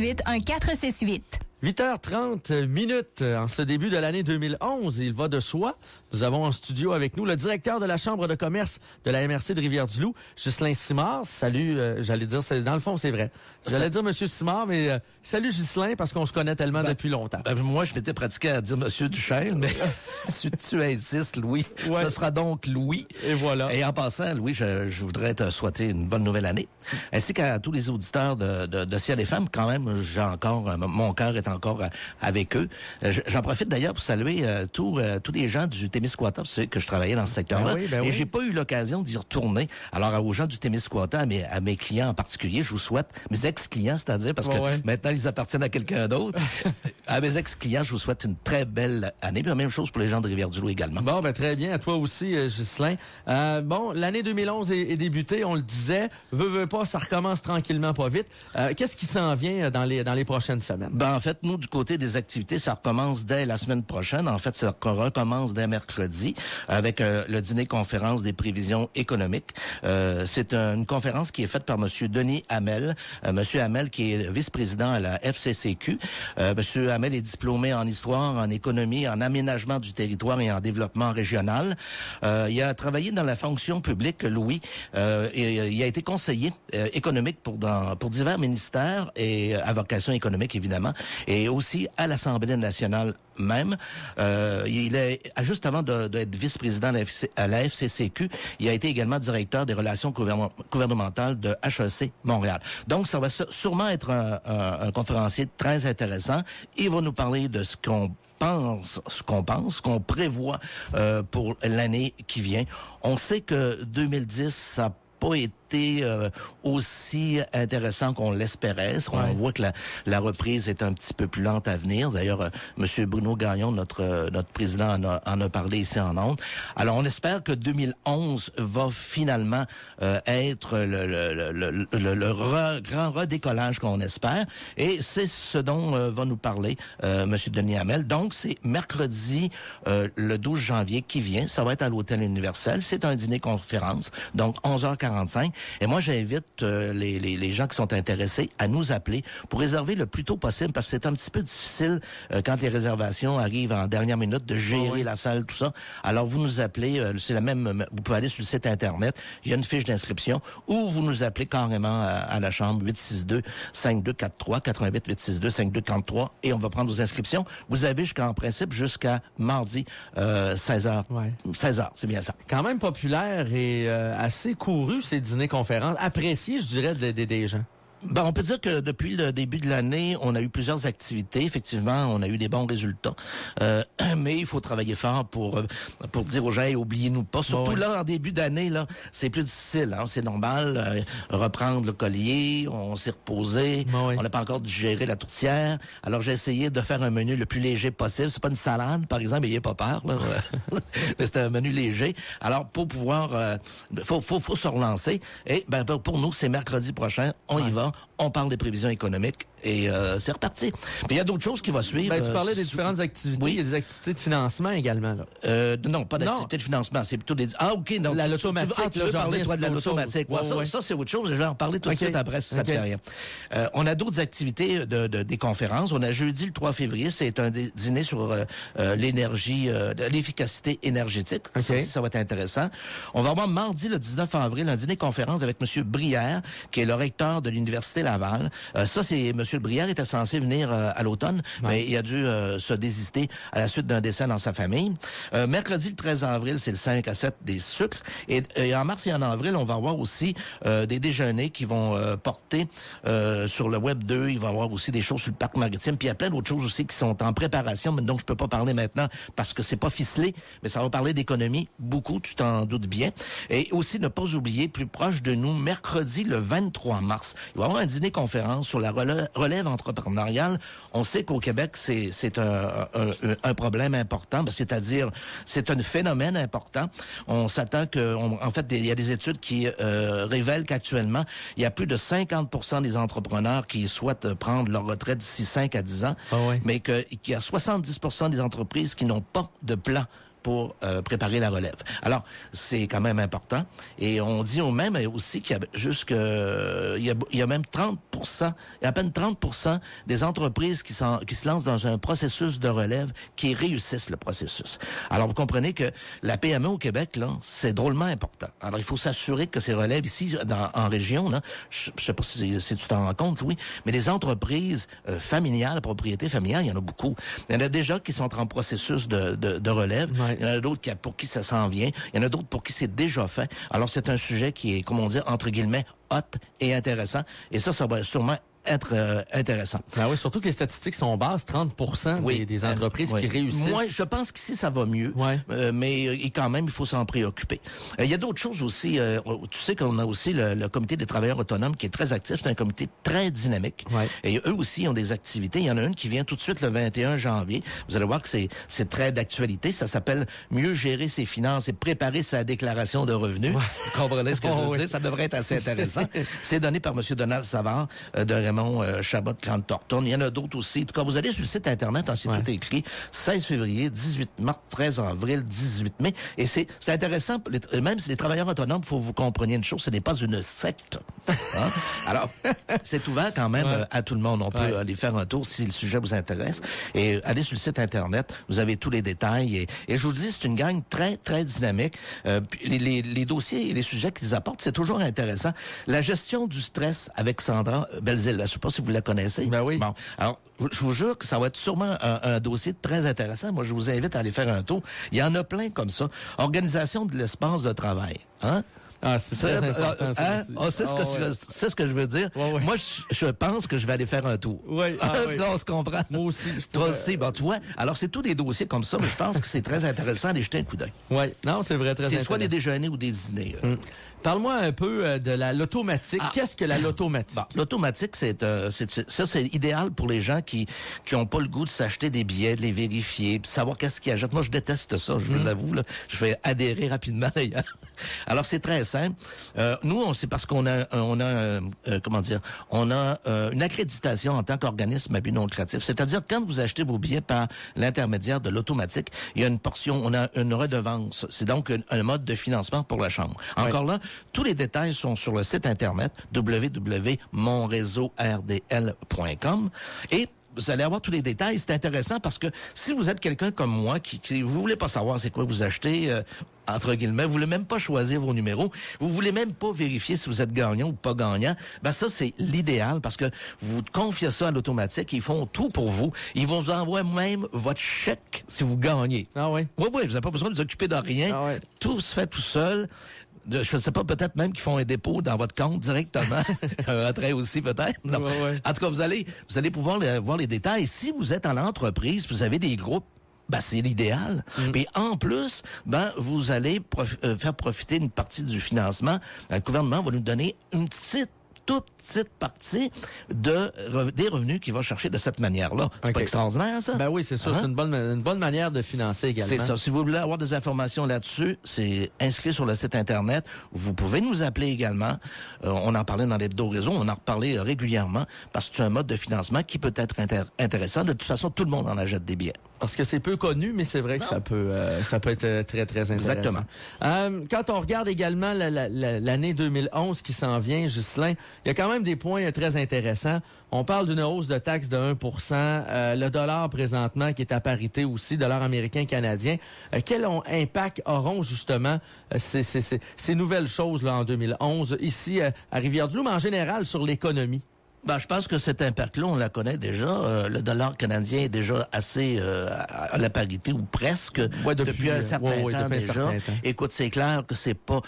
468-1468. 8h30 minutes en ce début de l'année 2011. Il va de soi. Nous avons en studio avec nous le directeur de la Chambre de commerce de la MRC de Rivière-du-Loup, Ghislain Simard. Salut, j'allais dire, dans le fond, c'est vrai. J'allais dire Monsieur Simard, mais salut Ghislain, parce qu'on se connaît tellement depuis longtemps. Moi, je m'étais pratiqué à dire Monsieur Duchesne, mais si tu insistes, Louis, ce sera donc Louis. Et voilà. Et en passant, Louis, je voudrais te souhaiter une bonne nouvelle année, ainsi qu'à tous les auditeurs de Ciel et Femmes. Quand même, mon cœur est encore avec eux. J'en profite d'ailleurs pour saluer tous les gens du Témiscouata, parce que je travaillais dans ce secteur-là. Et j'ai pas eu l'occasion d'y retourner. Alors, aux gens du Témiscouata, à mes clients en particulier, je vous souhaite, mes ex-clients, c'est-à-dire, parce que maintenant, ils appartiennent à quelqu'un d'autre. À mes ex-clients, je vous souhaite une très belle année. Puis la même chose pour les gens de Rivière-du-Loup également. Bon, très bien. À toi aussi, Ghislain. L'année 2011 est débutée, on le disait. Veux pas, ça recommence tranquillement, pas vite. Qu'est-ce qui s'en vient dans les prochaines semaines? En fait, nous, du côté des activités, ça recommence dès la semaine prochaine. En fait, ça recommence dès mercredi avec le dîner-conférence des prévisions économiques. C'est une conférence qui est faite par Monsieur Denis Hamel. Monsieur Hamel, qui est vice-président à la FCCQ. Monsieur Hamel est diplômé en histoire, en économie, en aménagement du territoire et en développement régional. Il a travaillé dans la fonction publique, Louis. Et il a été conseiller économique pour divers ministères et à vocation économique, évidemment. Et aussi à l'Assemblée nationale même. Il est, juste avant d'être vice-président à la FCCQ, il a été également directeur des relations gouvernementales de HEC Montréal. Donc, ça va sûrement être un conférencier très intéressant. Il va nous parler de ce qu'on prévoit pour l'année qui vient. On sait que 2010, ça n'a pas été aussi intéressant qu'on l'espérait. On voit que la reprise est un petit peu plus lente à venir. D'ailleurs, Monsieur Bruno Gagnon, notre président, en a parlé ici en ondes. Alors, on espère que 2011 va finalement être le grand redécollage qu'on espère. Et c'est ce dont va nous parler Monsieur Denis Hamel. Donc, c'est mercredi, le 12 janvier qui vient. Ça va être à l'Hôtel Universel. C'est un dîner-conférence, donc 11h45. Et moi, j'invite les gens qui sont intéressés à nous appeler pour réserver le plus tôt possible, parce que c'est un petit peu difficile quand les réservations arrivent en dernière minute de gérer la salle, tout ça. Alors, vous nous appelez, vous pouvez aller sur le site Internet, il y a une fiche d'inscription, ou vous nous appelez carrément à la chambre 862-5243, 88-862-5243, et on va prendre vos inscriptions. Vous avez en principe jusqu'à mardi 16h. 16h, c'est bien ça. Quand même populaire et assez couru, ces dîners-conférences. Apprécié, je dirais, des gens. On peut dire que depuis le début de l'année, on a eu plusieurs activités. Effectivement, on a eu des bons résultats. Mais il faut travailler fort pour dire aux gens, oubliez-nous pas. Surtout là, en début d'année, là, c'est plus difficile. Hein? C'est normal. Reprendre le collier, on s'est reposé. On n'a pas encore digéré la tourtière. Alors, j'ai essayé de faire un menu le plus léger possible. C'est pas une salade, par exemple, ayez pas peur. Là. Mais c'est un menu léger. Alors, pour pouvoir... faut se relancer. Et pour nous, c'est mercredi prochain. On y va. On parle des prévisions économiques et c'est reparti. Mais il y a d'autres choses qui vont suivre. Tu parlais des différentes activités. Il y a des activités de financement également. Là. Non, pas d'activités de financement. C'est plutôt des... Ah, OK. Donc, l'automatique. Tu veux parler, toi, de l'automatique. Ça, c'est autre chose. Je vais en parler tout de suite après, si ça te fait rien. On a d'autres activités des conférences. On a jeudi, le 3 février, c'est un dîner sur l'énergie, l'efficacité énergétique. Ça va être intéressant. On va avoir mardi, le 19 avril, un dîner-conférence avec M. Brière, qui est le recteur de l'Université Laval. Ça, c'est M. Brière était censé venir à l'automne, mais il a dû se désister à la suite d'un décès dans sa famille. Mercredi, le 13 avril, c'est le 5 à 7 des sucres. Et en mars et en avril, on va avoir aussi des déjeuners qui vont porter sur le Web 2. Il va y avoir aussi des choses sur le parc maritime. Puis il y a plein d'autres choses aussi qui sont en préparation, mais dont je peux pas parler maintenant parce que c'est pas ficelé, mais ça va parler d'économie beaucoup, tu t'en doutes bien. Et aussi, ne pas oublier, plus proche de nous, mercredi, le 23 mars, il va y avoir un dîner-conférence sur la relève entrepreneuriale. On sait qu'au Québec, c'est un problème important, c'est-à-dire c'est un phénomène important. On s'attend en fait, il y a des études qui révèlent qu'actuellement, il y a plus de 50% des entrepreneurs qui souhaitent prendre leur retraite d'ici 5 à 10 ans, mais qu'il y a 70% des entreprises qui n'ont pas de plan pour préparer la relève. Alors, c'est quand même important. Et on dit même aussi qu'il y a même 30%, il y a à peine 30% des entreprises qui se lancent dans un processus de relève qui réussissent le processus. Alors, vous comprenez que la PME au Québec, là, c'est drôlement important. Alors, il faut s'assurer que ces relèves ici, en région, là, je sais pas si tu t'en rends compte, oui, mais les entreprises familiales, propriété familiale, il y en a beaucoup. Il y en a déjà qui sont en processus de relève. Ouais. Il y en a d'autres pour qui ça s'en vient. Il y en a d'autres pour qui c'est déjà fait. Alors, c'est un sujet qui est, comme on dit, entre guillemets, hot et intéressant. Et ça va sûrement être intéressant. Ben oui, surtout que les statistiques sont basses, 30% des entreprises qui réussissent. Moi, je pense qu'ici, ça va mieux, mais quand même, il faut s'en préoccuper. Il y a d'autres choses aussi. Tu sais qu'on a aussi le comité des travailleurs autonomes qui est très actif. C'est un comité très dynamique. Ouais. Et eux aussi ont des activités. Il y en a une qui vient tout de suite le 21 janvier. Vous allez voir que c'est très d'actualité. Ça s'appelle « Mieux gérer ses finances et préparer sa déclaration de revenus ». Vous comprenez ce que je veux dire? Ça devrait être assez intéressant. C'est donné par M. Donald Savard de Chabot, Grande Thornton. Il y en a d'autres aussi. En tout cas, vous allez sur le site Internet, c'est tout écrit. 16 février, 18 mars, 13 avril, 18 mai. Et c'est intéressant, même si les travailleurs autonomes, il faut que vous compreniez une chose, ce n'est pas une secte. Hein? Alors, c'est ouvert quand même à tout le monde. On peut aller faire un tour si le sujet vous intéresse. Et allez sur le site Internet, vous avez tous les détails. Et je vous dis, c'est une gang très, très dynamique. Les dossiers et les sujets qu'ils apportent, c'est toujours intéressant. La gestion du stress avec Sandra Belzile. Je ne sais pas si vous la connaissez. Ben oui. Bon, alors, je vous jure que ça va être sûrement un dossier très intéressant. Moi, je vous invite à aller faire un tour. Il y en a plein comme ça. Organisation de l'espace de travail. Hein? Ah, c'est très important. C'est ce que je veux dire. Ouais. Moi, je pense que je vais aller faire un tour. Oui. Là, on se comprend. Moi aussi. Toi aussi, tu vois. Alors, c'est tous des dossiers comme ça, mais je pense que c'est très intéressant d'aller jeter un coup d'œil. Oui. Non, c'est vrai, très intéressant. C'est soit des déjeuners ou des dîners. Parle-moi un peu de l'automatique. Qu'est-ce que l'automatique? Bon, l'automatique, c'est idéal pour les gens qui ont pas le goût de s'acheter des billets, de les vérifier, puis savoir qu'est-ce qu'ils achètent. Moi, je déteste ça, je vous l'avoue. Je vais adhérer rapidement, d'ailleurs. Alors, c'est très simple. Nous, c'est parce qu'on a une accréditation en tant qu'organisme à but non lucratif. C'est-à-dire, quand vous achetez vos billets par l'intermédiaire de l'automatique, il y a une portion, on a une redevance. C'est donc un mode de financement pour la Chambre. Encore là, tous les détails sont sur le site Internet www.monreseaurdl.com et vous allez avoir tous les détails. C'est intéressant parce que si vous êtes quelqu'un comme moi qui vous voulez pas savoir c'est quoi vous achetez, entre guillemets, vous voulez même pas choisir vos numéros, vous voulez même pas vérifier si vous êtes gagnant ou pas gagnant, ça c'est l'idéal parce que vous confiez ça à l'automatique, ils font tout pour vous, ils vont vous envoyer même votre chèque si vous gagnez. Ah oui? Oui, vous n'avez pas besoin de vous occuper de rien, tout se fait tout seul. Je ne sais pas, peut-être même qu'ils font un dépôt dans votre compte directement. Un retrait aussi, peut-être. Non. En tout cas, vous allez pouvoir voir les détails. Si vous êtes en entreprise, vous avez des groupes, c'est l'idéal. Puis en plus, vous allez faire profiter une partie du financement. Le gouvernement va nous donner une toute petite partie des revenus qu'il va chercher de cette manière-là. C'est pas extraordinaire, ça? Ben oui, c'est sûr. C'est une bonne manière de financer également. C'est ça. Si vous voulez avoir des informations là-dessus, c'est inscrit sur le site Internet. Vous pouvez nous appeler également. On en parlait dans les deux réseaux. On en reparlait régulièrement parce que c'est un mode de financement qui peut être intéressant. De toute façon, tout le monde en achète des billets. Parce que c'est peu connu, mais c'est vrai que ça peut être très, très intéressant. Exactement. Quand on regarde également l'année 2011 qui s'en vient, Ghislain, il y a quand même des points très intéressants. On parle d'une hausse de taxes de 1%, le dollar présentement qui est à parité aussi, dollar américain-canadien. Quel impact auront justement ces nouvelles choses là en 2011 ici à Rivière-du-Loup, mais en général sur l'économie? Je pense que cet impact-là, on la connaît déjà. Le dollar canadien est déjà assez à la parité ou presque depuis un certain temps déjà. Écoute, c'est clair que c'est pas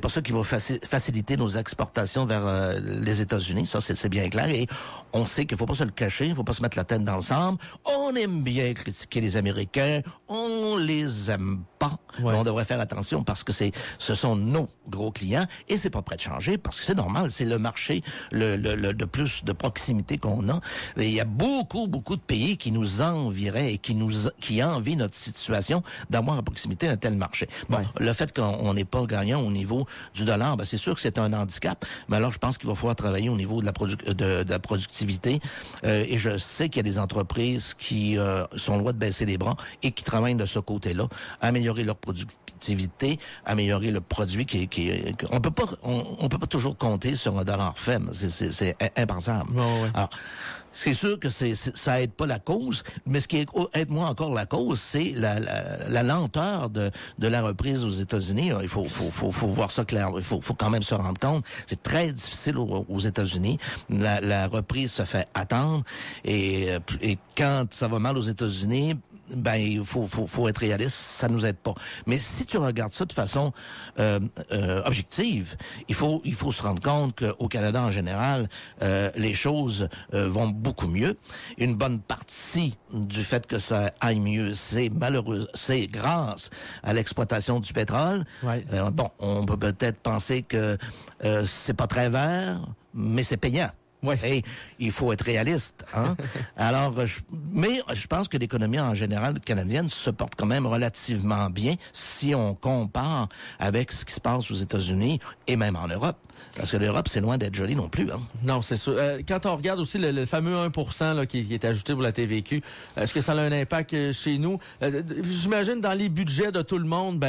ça qui va faciliter nos exportations vers les États-Unis. Ça, c'est bien clair. Et on sait qu'il faut pas se le cacher, il faut pas se mettre la tête dans le sable. On aime bien critiquer les Américains, on les aime pas. Mais on devrait faire attention parce que ce sont nos gros clients et c'est pas prêt de changer parce que c'est normal, c'est le marché de plus de proximité qu'on a. Et il y a beaucoup de pays qui nous envieraient et qui envient notre situation d'avoir à proximité un tel marché. Le fait qu'on n'est pas gagnant au niveau du dollar, c'est sûr que c'est un handicap, mais alors je pense qu'il va falloir travailler au niveau de la productivité. Et je sais qu'il y a des entreprises qui sont loin de baisser les bras et qui travaillent de ce côté-là, améliorer améliorer leur productivité, améliorer le produit on peut pas toujours compter sur un dollar faible. C'est impensable. Bon, ouais. Alors, c'est sûr que ça aide pas la cause, mais ce qui aide moins encore la cause, c'est la lenteur de la reprise aux États-Unis. Il faut voir ça clair. Il faut quand même se rendre compte. C'est très difficile aux États-Unis. La reprise se fait attendre et quand ça va mal aux États-Unis, ben il faut être réaliste, ça nous aide pas. Mais si tu regardes ça de façon objective, il faut se rendre compte qu'au Canada en général, les choses vont beaucoup mieux. Une bonne partie du fait que ça aille mieux, c'est grâce à l'exploitation du pétrole. Ouais. Bon, on peut peut-être penser que c'est pas très vert, mais c'est payant. Ouais. Et il faut être réaliste, hein. Alors, mais je pense que l'économie en général canadienne se porte quand même relativement bien si on compare avec ce qui se passe aux États-Unis et même en Europe. Parce que l'Europe, c'est loin d'être joli non plus, hein. Non, c'est sûr. Quand on regarde aussi le fameux 1% là, qui est ajouté pour la TVQ, est-ce que ça a un impact chez nous? J'imagine dans les budgets de tout le monde,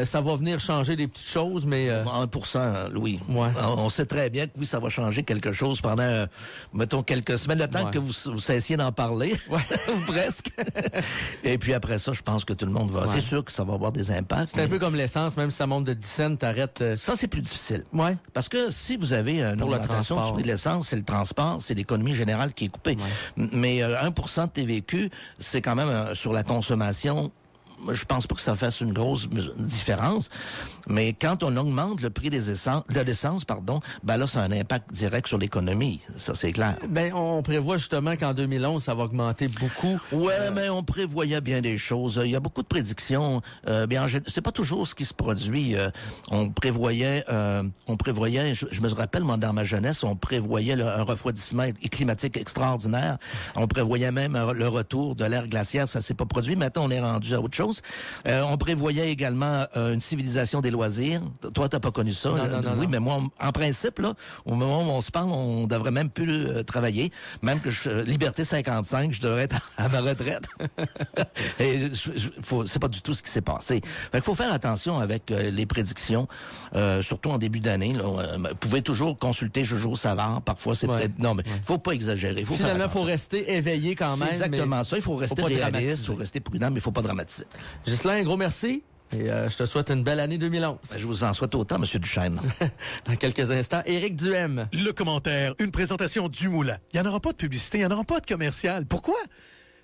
ça va venir changer des petites choses, mais... 1%, Louis. Ouais. On sait très bien que oui, ça va changer quelque chose pendant, mettons, quelques semaines, le temps que vous cessiez d'en parler, ou presque. Et puis après ça, je pense que tout le monde va... Ouais. C'est sûr que ça va avoir des impacts. C'est un peu comme l'essence, même si ça monte de 10 cents, t'arrêtes... Ça, c'est plus difficile. Ouais. Parce que si vous avez une augmentation du prix de l'essence, c'est le transport, c'est l'économie générale qui est coupée. Ouais. Mais 1% de TVQ, c'est quand même sur la consommation... Je pense pas que ça fasse une grosse différence, mais quand on augmente le prix de l'essence, ben là, ça a un impact direct sur l'économie. Ça, c'est clair. Ben, on prévoit justement qu'en 2011, ça va augmenter beaucoup. Ouais, mais on prévoyait bien des choses. Il y a beaucoup de prédictions. C'est pas toujours ce qui se produit. On prévoyait, je me rappelle, moi, dans ma jeunesse, on prévoyait un refroidissement climatique extraordinaire. On prévoyait même le retour de l'ère glaciaire. Ça s'est pas produit. Maintenant, on est rendu à autre chose. On prévoyait également une civilisation des loisirs. Toi, t'as pas connu ça. Non. Mais moi, en principe, là, au moment où on se parle, on devrait même plus travailler. Même que Liberté 55, je devrais être à ma retraite. Et c'est pas du tout ce qui s'est passé. Fait qu'il faut faire attention avec les prédictions, surtout en début d'année. Vous pouvez toujours consulter Jojo Savard. Parfois, c'est peut-être... Non, mais faut pas exagérer. Finalement, il faut rester éveillé quand même. C'est exactement ça. Il faut rester réaliste, il faut rester prudent, mais il faut pas dramatiser. Ghislain, un gros merci. Et je te souhaite une belle année 2011. Je vous en souhaite autant, M. Duchesne. Dans quelques instants, Éric Duhem. Le commentaire, une présentation du Moulin. Il n'y en aura pas de publicité, il n'y en aura pas de commercial. Pourquoi?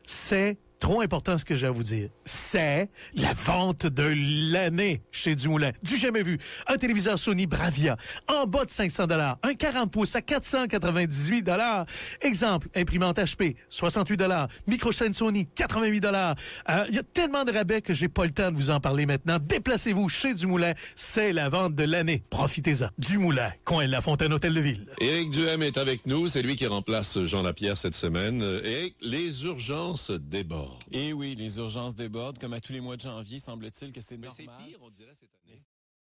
C'est trop important ce que j'ai à vous dire. C'est la vente de l'année chez Dumoulin. Du jamais vu. Un téléviseur Sony Bravia en bas de 500 $. Un 40 pouces à 498 $. Exemple, imprimante HP, 68 $. Micro-chaîne Sony, 88 $. Il y a tellement de rabais que j'ai pas le temps de vous en parler maintenant. Déplacez-vous chez Dumoulin. C'est la vente de l'année. Profitez-en. Dumoulin, coin La Fontaine, Hôtel de Ville. Éric Duhem est avec nous. C'est lui qui remplace Jean Lapierre cette semaine. Et les urgences débordent. Et oui, les urgences débordent. Comme à tous les mois de janvier, semble-t-il que c'est normal. Mais c'est pire, on dirait, cette année.